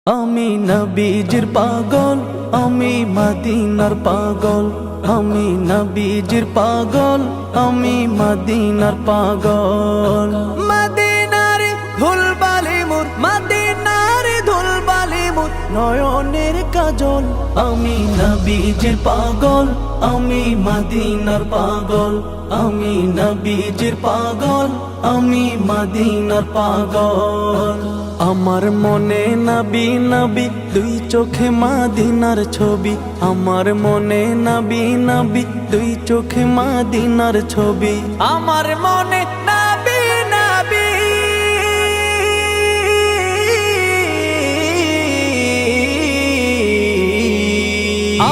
আমি নবীজির পাগল, আমি মদিনার পাগল। আমি নবীজির পাগল, আমি মদিনার পাগল। মদিনার ধুলবালি মোর, মদিনার ধুলবালি মোর নয়নের কাজল। আমি নবীজির পাগল, আমি মদিনার পাগল। আমি নবীজির পাগল, আমি মদিনার পাগল। আমার মনে নবী নবী, দুই চোখে মদিনার ছবি। আমার মনে নবী নবী, দুই চোখে মদিনার ছবি। আমার মনে নবী নবী,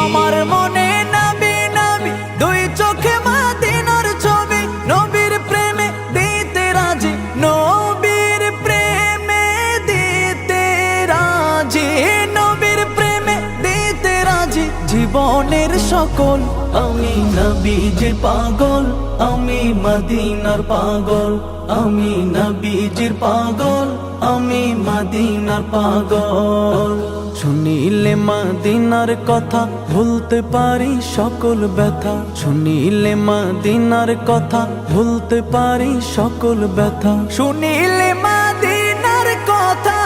আমার মনে নবী নবী, দুই চোখে মদিনার ছবি। নবীর প্রেমে দিতে রাজি, নবীর প্রেমে দিতে রাজি, নবীর প্রেমে দিতে রাজি জীবনের সকল। আমি নবীজির পাগল, আমি মদিনার পাগল। আমি নবীজির পাগল, আমি মদিনার পাগল। শুনিলে মদিনার কথা ভুলতে পারি সকল ব্যথা। শুনিলে মদিনার কথা ভুলতে পারি সকল ব্যথা। শুনিলে মদিনার কথা,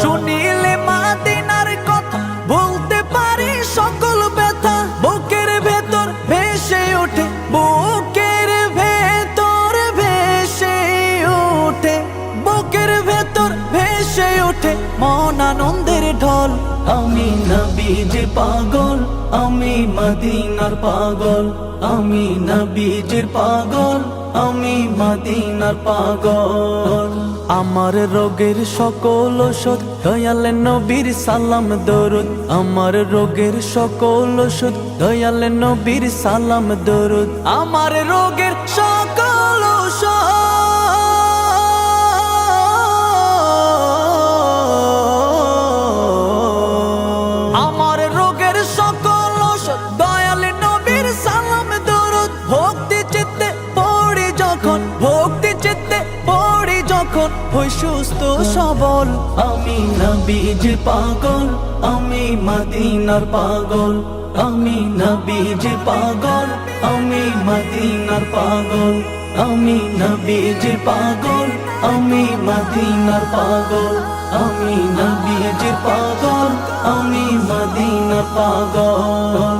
শুনিলে মদিনার কথা ভুলতে পারি সকল ব্যথা। বুকের ভেতর ভেসে ওঠে, বুকের ভেতর ভেসে ওঠে, বুকের ভেতর ভেসে ওঠে মন আনন্দের ঢল। আমি নবীজির পাগল, আমি মদিনার পাগল। আমি নবীজির পাগল, আমি মদিনার পাগল। আমার রোগের সকল ওষুধ দয়াল নবীর সালাম দরুদ। আমার রোগের সকল ওষুধ দয়াল নবীর সালাম দরুদ। আমার রোগের সকল ওষুধ, আমার রোগের সকল ওষুধ দয়াল নবীর সালাম দরুদ। ভক্তি চিত্তে পড়ি যখন, ভক্তি চিত্তে পড়ি যখন হই সুস্থ সবল। আমি নবীজির পাগল, আমি মদিনার পাগল। আমি নবীজির পাগল, আমি মদিনার পাগল। আমি নবীজির পাগল, আমি মদিনার পাগল। আমি নবীজির পাগল, আমি মদিনার পাগল।